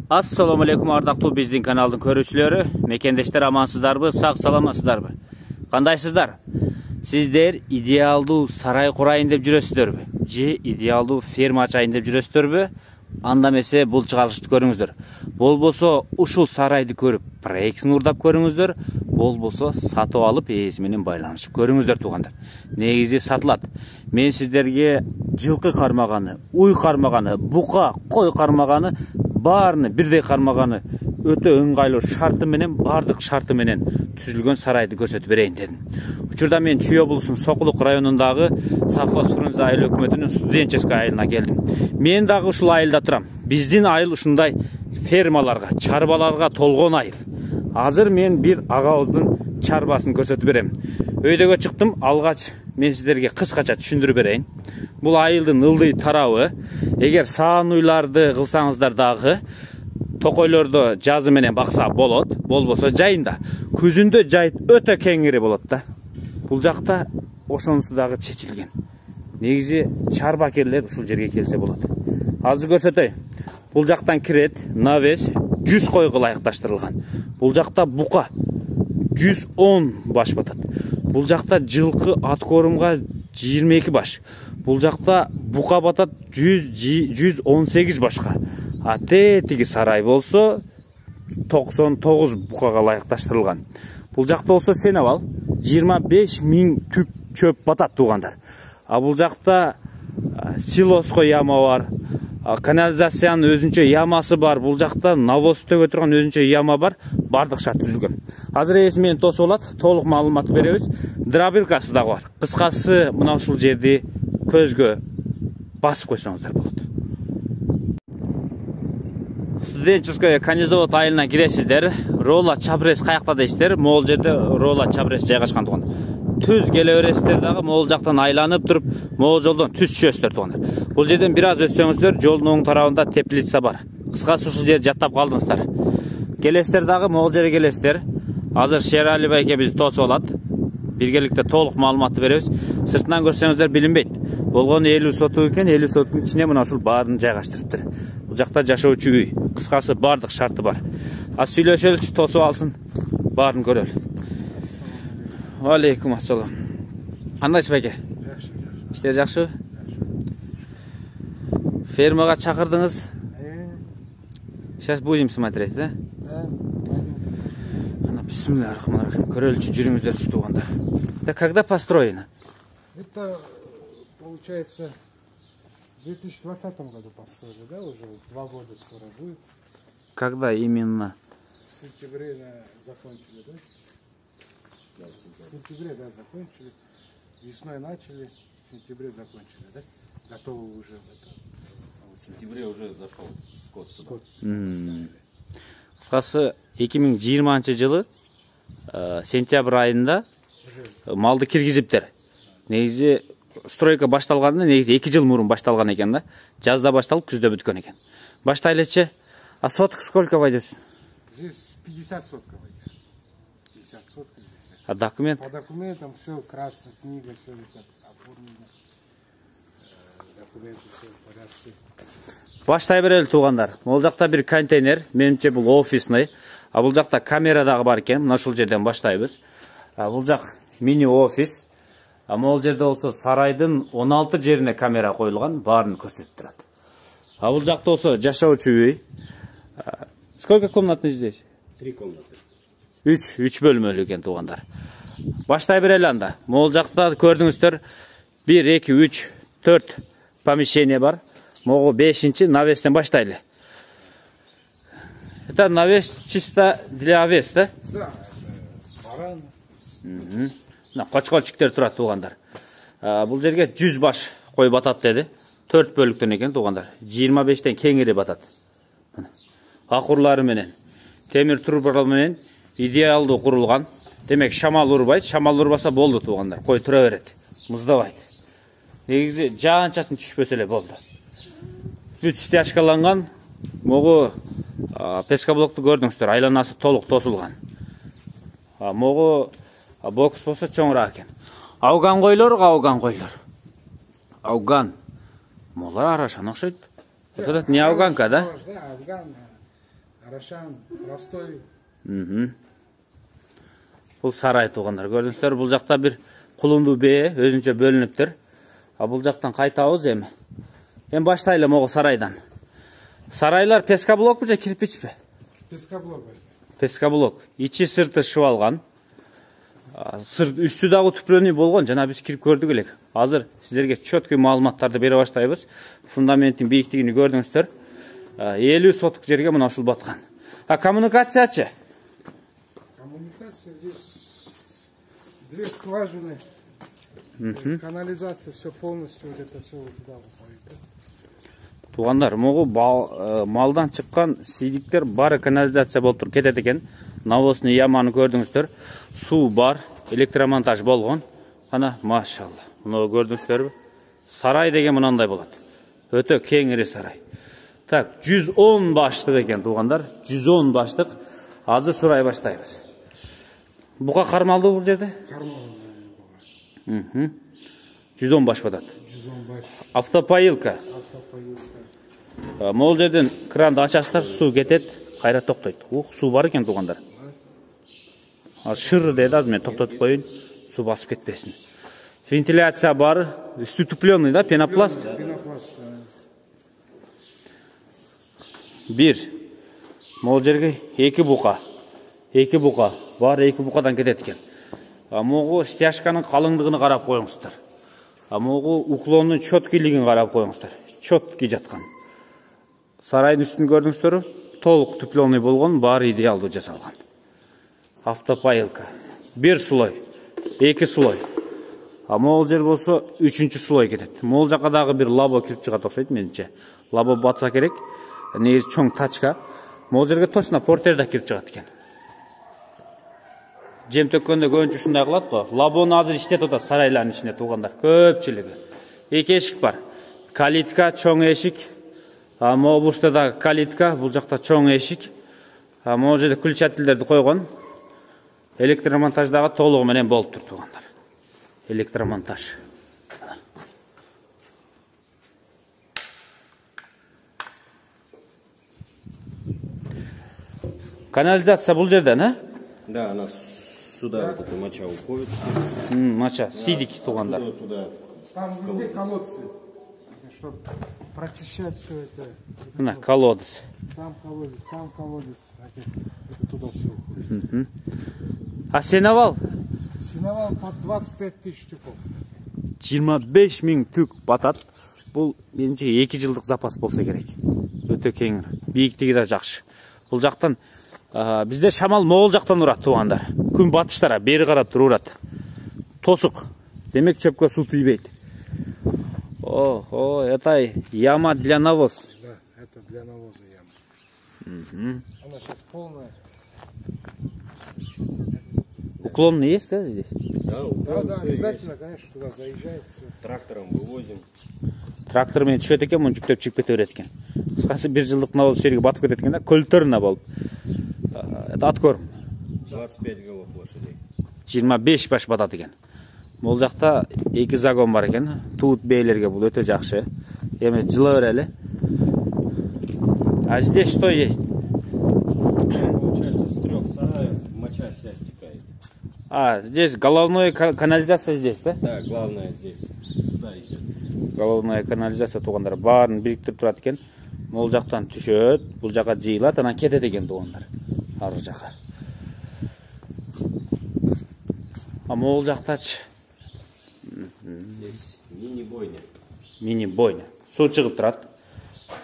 Assalamu alaikum ардактуу биздин каналдын көрүүчүлөрү. Мекендештер амансыздарбы, сак саламатсыздарбы? Кандайсыздар? Сиздер идеалдуу сарай курайын деп жүрөсүздөрбү? Же идеалдуу ферма ачайын деп жүрөсүздөрбү? Анда эмесе бул чыгарылышты көрүңүздөр. Болбосо ушул сарайды көрүп, проектин урдап көрүңүздөр. Болбосо сатып алып, ээси менен байланышып көрүңүздөр туугандар. Негизи сатылат. Мен сиздерге жылкы кармаганы, уй кармаганы, бука, кой кармаганы баарыны бирдей кармаганы өтө ыңгайлуу шарты менен, бардык шарты менен түзүлгөн сарайды көрсөтүп берейин дедим. Учурда мен Чүй облусунун Сокулук районундагы Совхоз Фрунзе айыл өкмөтүнүн студенческий айылына келдим. Мен дагы ушул айылда турам. Биздин айыл ушундай фермаларга, чарбаларга толгон айыл. Азыр мен бир агабыздын чарбасын көрсөтүп берем. Өйдөгө чыктым, алгач мен сиздерге кыскача түшүндүрүп берейин. Бул айылдын ылдый тарабы, эгер саануйларды кылсаңыздар дагы токойлорду жазы менен бакса болот, болбосо жайында. Күзүндө жайыт өтө кеңири болот да. Бул жакта ошонусу дагы чечилген. Негизи чарбакерлер ушул жерге келсе болот. Азыр көрсөтөй. Бул жактан кирет, навес 100 койго ылайыкташтырылган. Бул жакта бука 110 баш батат. Бул жакта жылкы ат корумга 22 баш. Бул жакта бука батат 118 башка. А тетиги сарай болсо 99 букага ылайыкташтырылган. Бул жакта болсо сен абал 25 000 түп чөп батат туугандар. А бул жакта силоско яма бар. Канализациянын өзүнчө ямасы бар. Бул жакта навоз төгө турган өзүнчө яма бар. Бардык шарт түзүлгөн. Азыр эси менен тосуп алат, толук маалымат беребиз. Дробилкасы дагы бар. Кыскасы мына ушул жерди көзгө басып койсоңуздар болот. Студенческий конезавод айылына киресиздер. Рола Чабрес каякта дейсиздер. Могул жерде Рола Чабрес жайгашкан туугандар. Түз келе бересиздер дагы могул жактан айланып туруп, могул жолдон түз түшөсүздөр туугандар. Бул жерден бир аз өтсөңүздөр, жолдун оң тарабында теплица бар. Кыскасы ушул жерди жаттап калдыңыздар. Келесиздер дагы могул жерге келесиздер. Азыр Шерали байке бизди тосуп алат. Биргеликте толук маалыматты беребиз. Сыртынан көрсөңүздөр билинбейт. Болгону 50 сотук экен, 50 соттун ичине мына ушул баарын жайгаштырыптыр. Бул жакта жашоочу үй. Кыскасы бардык шарты бар. А сүйлөшөлүчү тосуп алсын, баарын көрөлү. Алейкум ассалам. Кандайсыз байке? Жакшы. Иштер жакшы? Фермага чакырдыңыз? Сейчас будем смотреть, да? Да. Бисмиллахиррахманиррахим. Көрөлүчү жүрүңүздөр туугандар. Да когда построено? Это получается в 2020 году построили, да, уже 2 года скоро будет. Когда именно? В сентябре закончили, да? В сентябре, да, закончили. Весной начали, в сентябре закончили, да? Готовы уже в этом. В сентябре уже зашел скот сюда. Кыскасы 2020 жылы сентябрь айында малды киргизиптер. Негизи стройка башталганда негизи 2 жыл мурун башталган экен да. Жазда башталып, күздө бүткөн экен. Баштайлычы. А сотка сколько войдет? Здесь 50 сотка войдет. 50 сотка здесь. А документ? По документам все, красная книга, все оформлено. Документы все в порядке. Баштай берели туугандар. Бул жакта бир контейнер, менимче бул офисный. А бул жакта камера дагы бар экен. Мына ушул жерден баштайбыз. А бул жак мини офис. А могул жерде болсо сарайдын 16 жерине камера коюлган, баарын көрсөтүп турат. А бул жакта болсо жашоочу үй. Сколько комнатный здесь? 3 комнаты. 3 бөлмөлүү экен туугандар. Баштай берели анда. Могул жакта көрдүңүздөр 1, 2, 3, 4 помещение бар. Могу 5-чи навестен баштайлы. Это навес чисто для овец, да? Да, это баран. Кочколчиктер турат туугандар. Бул жерге 100 баш кой батат деди. 4 бөлүктөн экен туугандар. 25тен кеңири батат. Акурлары менен, темир трубалар менен идеалдуу курулган. Демек шамал урбайт, шамал урбаса болду туугандар. Кой тура берет, муздабайт. Негизи жаан-чачын түшпөсө эле болду. Бүт стяжкаланган. Могу пескоблокту көрдүңүздөр, айланасы толук тосулган. Могу бокс болсо чоңураак экен. Ауган койлор, ауган койлор. Ауган. Молар арашан окшойт. Это не ауганка, да? Да, афган. Арашан, простой. Бұл сарай туғандар. Көрдіңіздер, бұл жақта бір құлынды бе өзінше бөлініптір. Бұл жақтан қайтауыз емі. Баштайлы моғы сарайдан. Сарайлар пескаблок бі же кирпич бі? Пескаблок. Пескаблок. Ичи сырты шывалған. Үсті дағы түплений болған. Жана біз кіріп көрдік елек. Азыр сіздерге чөткөй маалыматтарды бере баштайбыз. Фундаменттің бейіктігini көрдіңіздер. 50 сотық жерге мына ушул батқан. Коммуникациячы? Коммуникация здесь 2 скважины. Канализация, все полностью где-то все туда выходит. Туғандар, моғы малдан шыққан сейдіктер бары канализация болып тұр, кетеді екен. Навосны яманы көрдіңіздер. Су бар, электромонтаж болған. Ана, машалла. Мұны көрдіңіздер бі? Сарай деген мұнандай болады. Өте кеңірі сарай. Так, 110 баштық екен туғандар. 110 баштық. Азыр сұрай баштайбыз. Бұға қармалды бұл жерде? Кармалды. 110 баш батады. 110 баш. Автопайылка. Мол жерден кранды ачасыздар, су кетет, қайра тоқтайды. Су бар екен туғандар. Шыры деді, аз мен тоқтатып қойын, су басып кетпесін. Вентиляция бар, үсті түпленный, да, пенопласт? Пенопласт. Бір. Мол жерге 2 бұқа. 2 бұқа. Бар 2 бұқадан кетет екен. Моғы стяжканың қалыңдығын қарап қойыңыздар. Моғы уклонның чөткейлігін қарап қойыңыздар. Чөтке жатқан. Сарайдың үстін көрдіңіздер, толық түпленный болған, бар идеалды жасалған. Автопайылка. 1 слой, 2 слой. Мол жер болса 3-ші слой кетеді. Мол жақадағы бір лабо кіріп шығады оқшайды меніңше. Лабо батса керек. Негізі чоң тачка. Мол жерге точно портерда кіріп шығады екен. Жем төккенде көңінші ұшындай қылады ғой. Лабоны азыр іште тұта сарайларын ішіне туғандар. Көпчілігі. 2 ешік бар. Калитка, чоң ешік. Мол бұрштада калитка, бұл жақта чоң ешік. Мол жерде күлчәтілдерді қойған. Электромонтаждағы толығы менен болып тұр туғандар. Электромонтаж. Канализация бұл жерден, а? Да, она сюда вот эта моча уходит. Моча, сидик туғандар. Туда. Там везде колодцы, чтобы прочищать все это. Мына колодец. Там колодец. Это туда все уходит. А сеновал? Сеновал под 25 тысяч тюков. 25 000 түк батат. Бұл меніңше 2 жылдық запас болса керек. Өте кеңір. Биіктігі де жақшы. Бұл жақтан бізде шамал моғол жақтан ұрады туғандар. Күн батыштара бері қарап тұр ұрады. Тосық. Демек чөпке су түйбейді. Ого, это яма для навоз. Да, это для навоза яма. Она сейчас полная. Уклонный есть, да, здесь? Да, Да, обязательно, есть. Конечно, туда заезжает. Все. Трактором вывозим. Трактормен түшет екен, мұны жүктеп чип кете береді екен. Қысқасы 1 жылдық навоз жерге батып кетеді екен, көлтөріне болып. Это откорм. 25 голов лошадей. 25 баш батады екен. Бұл жақта 2 загон бар екен. Туыт бейлерге бұл өте жақшы. Еме жылы өрелі. А здесь что есть? Получается, с 3 сараев моча вся стекает. А, здесь головная канализация здесь, да? Да, главное здесь. Сюда идет. Головная канализация туғандар барын біріктіріп тұрады екен. Бұл жақтан түшет, бұл жаққа жиылады, анан кетеді екен туғандар. Арғы жаққа. Мол жақтач. Здесь мини-бойня. Мини-бойня. Су шығып тұрады.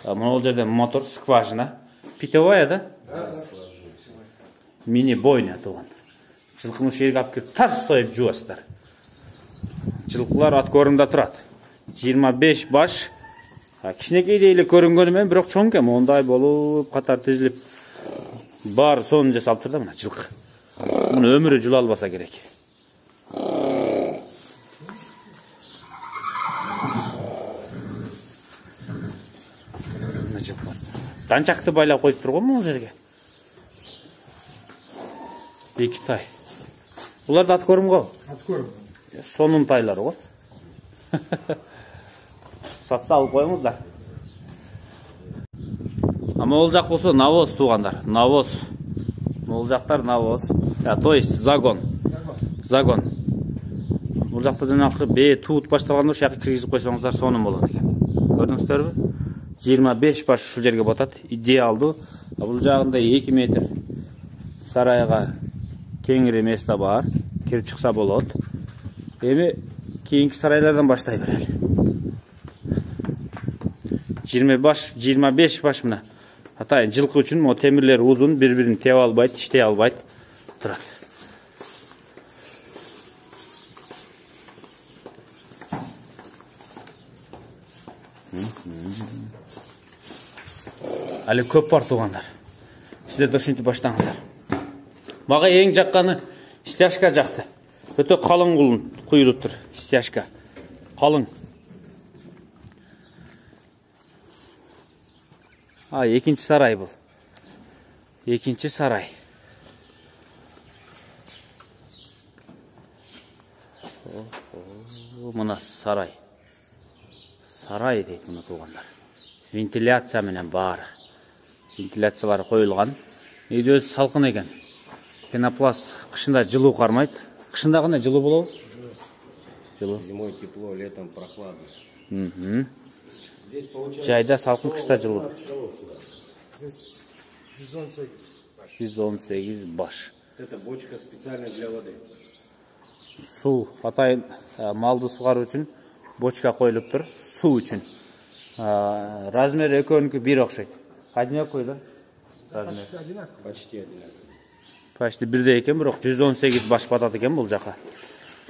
Мол жерде мотор, скважина. Питовая, да? Да, скважина. Мини-бойня туған. Жылқыны жерге алып келіп тарс сойып жуасыздар. Жылқылар ат көрімде тұрады. 25 баш. Кішінекей дейлі көрінгенімен бірақ чоң екен. Ондай болып қатар тізіліп бар соны жасалып тұрды мына жылқы. Мұны өмірі жұла албаса керек. Данчақты байлап қойып тұр ғой бұл жерге. Екі тай. Бұларды ат көрім ғой? Ат көрім. Сонын тайлары ғой. Сатса алып қойыңыздар. Могул жак болсо навоз туугандар. Навоз. Могул жактар навоз. То есть загон. Загон. Бул жакта жанагы бээ туут башталганда ошол жака киргизип койсоңуздар сонун болот экен. Көрдүңүздөрбү? 25 баш ушул жерге батат. Идеалдуу. Бул жагында 2 метр сарайга кеңири место бар. Кирип чыкса болот. Эми кийинки сарайлардан баштай берели. 25 баш мына. Атайын жылкы үчүн мо темирлер узун, бири-бирин тебе албайт, иштей албайт турат. Али көп бар туугандар. Сиздер да ушинтип баштаңыздар. Мага эң жакканы стяжка жакты. Өтө калың куюлуптур стяжка. Калың. Экинчи сарай бул. Экинчи сарай. Мына сарай. Сарай дейт мына туугандар. Вентиляция менен бар. Вентиляциялар коюлган. Үйдө өзү салкын экен. Пенопласт кышында жылуу кармайт. Кышында кандай жылуу болобу? Жылуу. Зимой тепло, летом прохладно. Жайда салкын, кышта жылуу. Здесь 118. 118 баш. Это бочка специально для воды. Суу, атайын малды сугаруу үчүн бочка коюлуптур. Суу үчүн. Размери экөөнүкү бир окшойт. Одинаковый да? Размер. Почти одинаково. Почти бирдей экен, бирок 118 баш батат экен бул жака.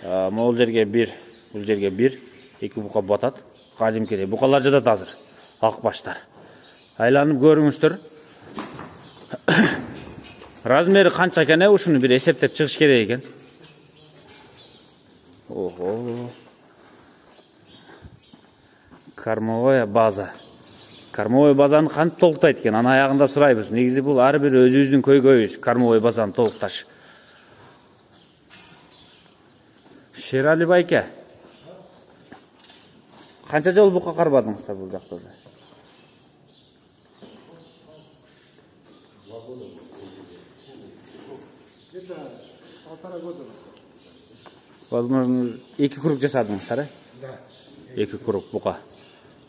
Могул жерге 1, бул жерге 1, 2 бука батат. Кадимкидей. Букалар жатат азыр. Ак баштар. Айланып көрүңүздөр. Размери канча экен, ушуну бир эсептеп чыгыш керек экен. Ого. Кормовая база. Кормовой базаны кантип толуктайт экен? Анын аягында сурайбыз. Негизи бул ар бир өзүбүздүн көйгөйүбүз. Кормовой базаны толукташ. Шерали байке. Канча жолу бука карбадыңыздар бул жакта? Это 1,5 года. Возможно, 2 круг жасадыңыздар, Да. 2 круг бука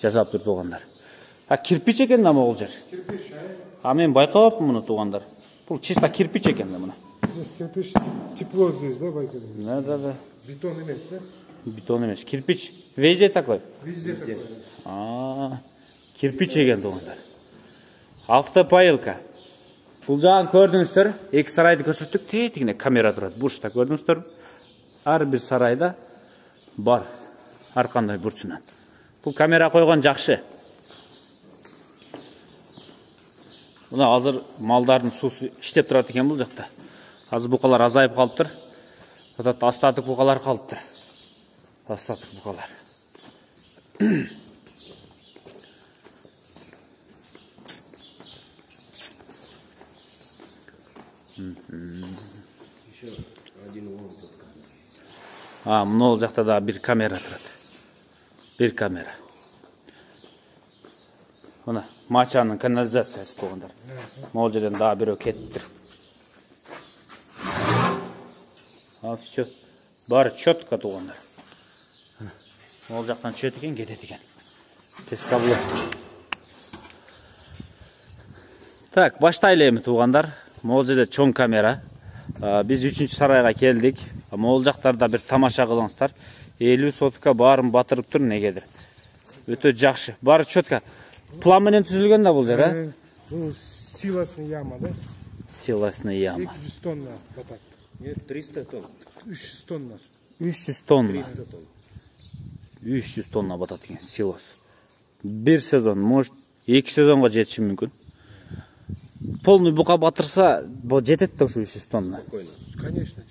жасап тур туугандар. Кирпич экен да могул жер. Кирпич, Мен байкабапмын муну туугандар. Бул чисто кирпич экен да мына. Здесь кирпич, тепло здесь, да, Байкали? Да. Бетон эмес, да? Бетон эмес, кирпич. Везде такой. Везде такой. Кирпич экен туугандар. Автопоилка. Бул жагын көрдүңүздөр, 2 сарайды көрсөттүк, тетигине камера турат. Бурчта көрдүңүздөр. Ар бир сарайда бар. Ар кандай бурчунан. Бул камера койгон жакшы. Мына азыр малдардын суусу иштеп турат экен бул жакта. Азыр букалар азайып калыптыр. Астатык букалар калыптыр. Астатык букалар. Еще один вон тут. Мына жакта да бир камера турат. Бир камера. Мына Мачанын канализациясы туугандар. Могул жерден дагы бирөө кетиптир. Всё. Баары четко туугандар. Могул жактан түшөт экен, кетет экен. Пескабло. Так, баштайлы эми туугандар. Могул жерде чоң камера. Биз 3-чү сарайга келдик. Могул жактарда бир тамаша кылыңыздар. 50 сотка баарын батырып тур негедир. Өтө жакшы. Баары четко. План менен түзүлгөн да бул жер, Бул силосный яма, да? Силосный яма. 200 тонна батат. Нет, 300 тонн. 300 тонна. 300 тонна. 300 тонн. 300 тонна батат экен силос. Бир сезон, может, 2 сезонго жетиши мүмкүн. Полный бука батырса, жетет да ушу 300 тонна. Спокойно. Конечно.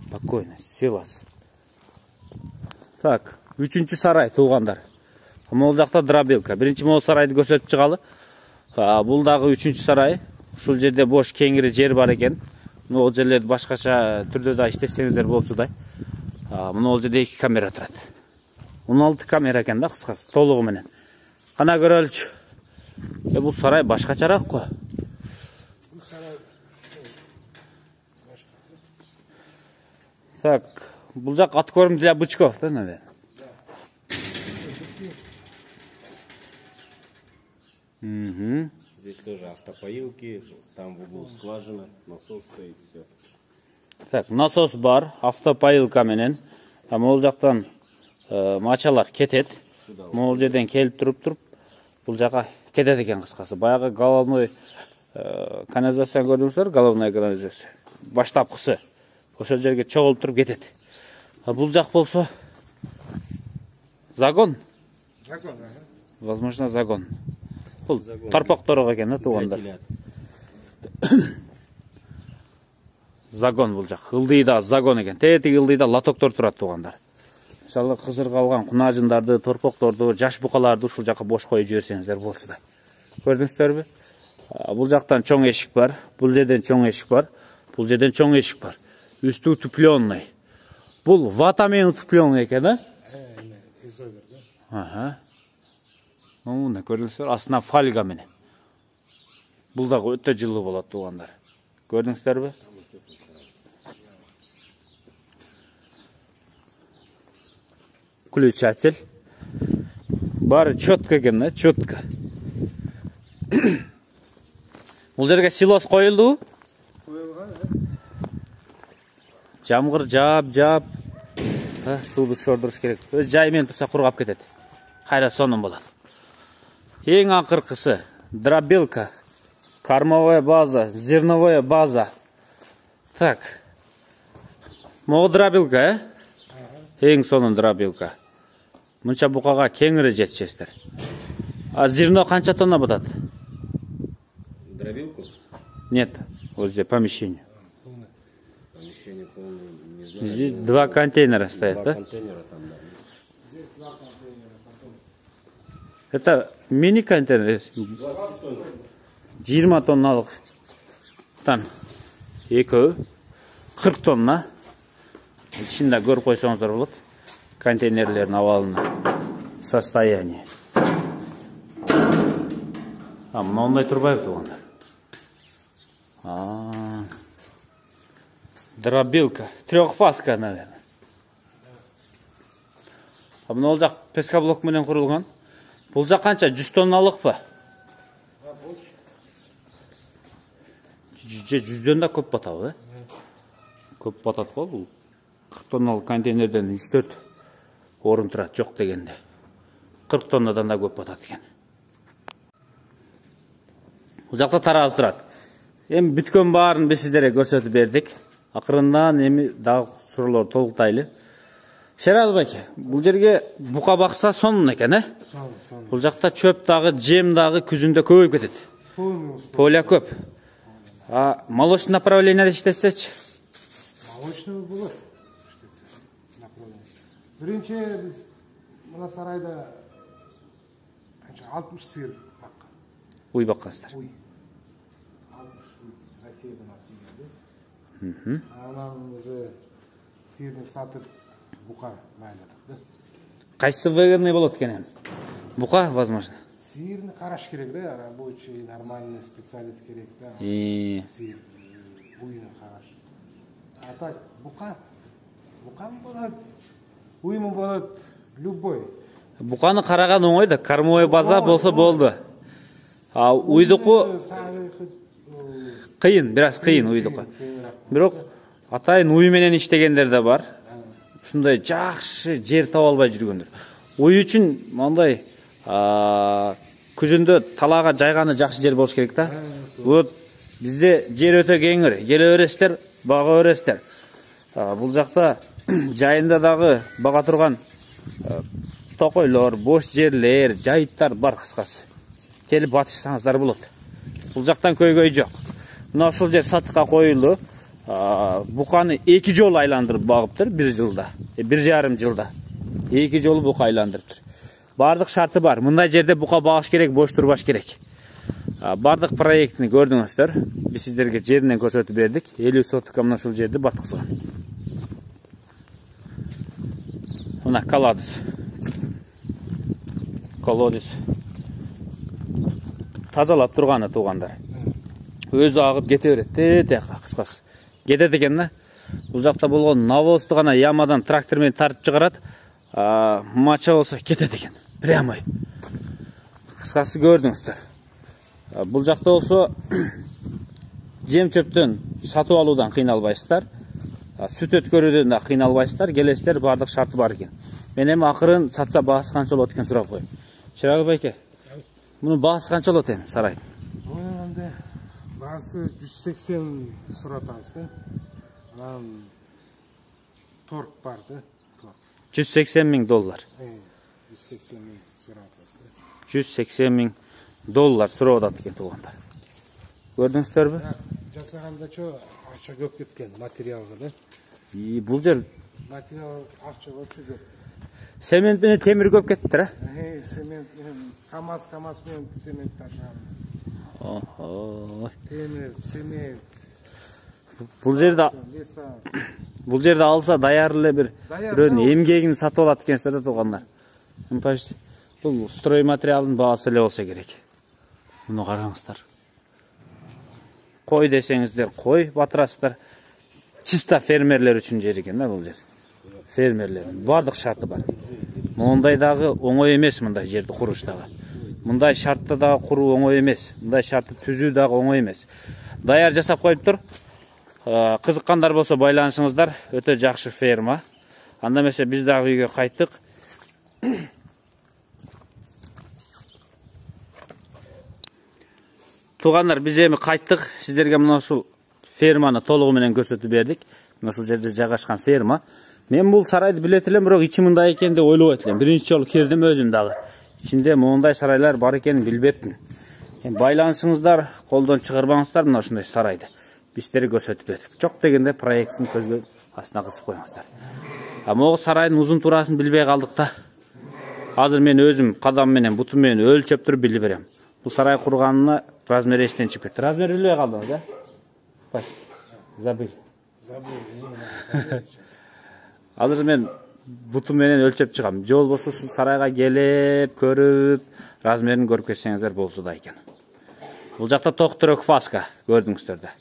Спокойно, силос. Так, 3-чү сарай туугандар. Могул жакта дробилка. Биринчи могул сарайды көрсөтүп чыгалы. Бул дагы 3-чү сарай. Ушул жерде бош кеңири жер бар экен. Могул жерлерди башкача түрдө да иштесеңиздер болчудай. Могул жерде 2 камера турат. 16 камера экен да кыскасы, толугу менен. Кана көрөлүчү. Бул сарай башкачараак го. Bu saray Так, бул жак откорм для бычков, да, наверное? Угу. Здесь тоже автопоилки, там в углу скважина, насос стоит, все. Так, насос бар, автопоилка менен. Могул жактан мачалар кетет. Могул жерден келип туруп, бул жака кетет экен кыскасы. Баягы головной канализация көрдүңүздөр, головная канализация. Баштапкысы. Ошол жерге чогулуп туруп кетет. Бул жак болсо загон. Закон, Возможно, загон. Бул торпокторго экен да туугандар. Загон бул жак. Ылдыйда загон экен. Тетиги ылдыйда лотоктор турат туугандар. Мисалы кызыр калган кунажындарды, торпокторду, жаш букаларды ушул жака бош коюп жиберсеңиздер болсо да. Көрдүңүздөрбү? Бул жактан чоң эшик бар, бул жерден чоң эшик бар, бул жерден чоң эшик бар. Үстү утупленный. Бул ватамен утупленный экен, да? изовер, да? Ага. Мына көрдүңүздөр, астына фольга менен. Бул дагы өтө жылуу болот туугандар. Көрдүңүздөрбү? Включатель. Бары четко экен, да? Четко. Бул жерге силос коюлду. Жамгыр жаап, сууду шордуруш керек. Өз жайы менен турса кургап кетет. Кайра сонун болот. Эң акыркысы дробилка, кормовая база, зерновая база. Так. Могу дробилка, Эң сонун дробилка. Мынча букага кеңири жетишесиздер. А зерно канча тонна батат? Дробилку? Нет, вот здесь помещение. Помещение полное, не знаю. Здесь 2 контейнера стоят, да? Контейнера там, да. Здесь 2 контейнера, потом Это мини-контейнер. 20 тонн. 20 тонналык. Тан. 2, 40 тонна. Ичинде көрүп койсоңуздар болот. Контейнерлердин абалына. Состояние. Мындай турбайбы туугандар. Дробилка. Трехфазка, наверное. Мына жак пескоблок менен курулган. Бул жак канча? 100 тонналыкпы? 100дөн да көп батабы, Көп батат го бул. 40 тонналык контейнерден 3-4 орун турат, жок дегенде. 40 тоннадан да көп батат экен. Бул жакта таraz турат. Эми бүткөн баарын биз сиздерге көрсөтүп бердик. Акырындан эми дагы суроолор толуктайлы. Шерал байке, бул жерге бука бакса сонун экен, Сонун. Бул жакта чөп дагы, жем дагы күзүндө көбөйүп кетет. Поля көп. Молочный направление иштесечи? Молочный болот. Биринчи биз мына сарайда 60 сыйыр баккан. Уй баккансыздар. Уй. 60 Россиядан алып келген. Анан уже сыйырды сатып бука майладык, да? Кайсы выгодный болот экен? Бука, возможно. Сыйырны караш керек, да? Рабочий, нормальный специалист керек, да? Сыйыр, уйны караш. А так, бука болот, уймы болот, любой. Буканы караган оңой да, кормовая база болсо болду. Уйдуку кыйын, бираз кыйын уйдуку. Бирок атайын уй менен иштегендер да бар. Ушундай жакшы жер таба албай жүргөндөр. Уй үчүн мындай күзүндө талаага жайганы жакшы жер болуш керек да. Вот бизде жер өтө кеңир, келе бересиздер, бага бересиздер. Бул жакта жайында дагы бага турган токойлор, бош жерлер, жайыттар бар кыскасы. Келип батышсаңыздар болот. Бул жактан көйгөй жок. Мына ушул жер сатыкка коюлду. Буканы 2 жолу айландырып багыптыр 1 жылда. 1,5 жылда. 2 жолу бука айландырыптыр. Бардык шарты бар. Мындай жерде бука багыш керек, бош турбаш керек. Бардык проектини көрдүңүздөр. Биз сиздерге жеринен көрсөтүп бердик. 50 сотка мына ушул жерди баткызган. Мына колодец. тазалап турганы туугандар. Өзү агып кете берет. Тете кыскасы. Кетет экен да. Бул жакта болгон навозду гана ямадан трактор менен тартып чыгарат. Мача болсо кетет экен. Прямой. Кыскасы көрдүңүздөр. Бул жакта болсо жем чөптөн сатып алуудан кыйналбайсыздар. Сүт өткөрүүдөн да кыйналбайсыздар. Келесиздер, бардык шарты бар экен. Мен эми акырын сатса баасы канча болот экен сурап коеюн. Чырагы байке. Мунун баасы канча болот эми сарай? Bunun da bazı 180 suratası da. Tork vardı. Tork. 180 ming dollar. 180 bin suratası da. 180 ming dollar сурап атат экен туугандар. Көрдүңүздөрбү? Жасаганда чо акча көп кеткен материалга да. Бул жер Материал акча көп. Семент менен темир көп кеттир, а? Семент камаз менен семент ташыганбыз. Темир, цемент. Бул жерде алса даяр эле бирөөнүн эмгегин сатып алат экенсиздер да туугандар. Почти бул строй материалдын баасы эле болсо керек. Муну караңыздар. Кой десеңиздер, кой батырасыздар. Чисто фермерлер үчүн жер экен да бул жер. Фермерлердин бардык шарты бар. Мындай дагы оңой эмес мындай жерди куруш дагы. Мындай шартта дагы куруу оңой эмес. Мындай шартты түзүү дагы оңой эмес. Даяр жасап коюптур. Кызыккандар болсо байланышыңыздар. Өтө жакшы ферма. Анда эмесе биз дагы үйгө кайттык. Туугандар, биз эми кайттык. Сиздерге мына ушул ферманы толугу менен көрсөтүп бердик. Мына ушул жерде жайгашкан ферма. Мен бул сарайды билет элем, бирок ичи мындай экен деп ойлобойт элем. Биринчи жолу кирдим өзүм дагы. Ичинде мондай сарайлар бар экенин билбептин. Байланышыңыздар, колдон чыгарбаңыздар мына ушундай сарайды. Биз сиздерге көрсөтүп бердик. Жок дегенде проектин көзгө астына кысып коюңуздар. Могу сарайдын узун турасын билбей калдык да. Азыр мен өзүм кадам менен, бутум менен өлчөп туруп билип берем. Бул сарай курганына размери эстен чыгып кетти. Размер билбей калдыңыз, а? Забыл. Азыр мен бутум менен өлчөп чыгам. Жол болсо ушул сарайга келип, көрүп, размерин көрүп кетсеңиздер болчу да экен. Бул жакта Токтурөк Фаска көрдүңүздөр да.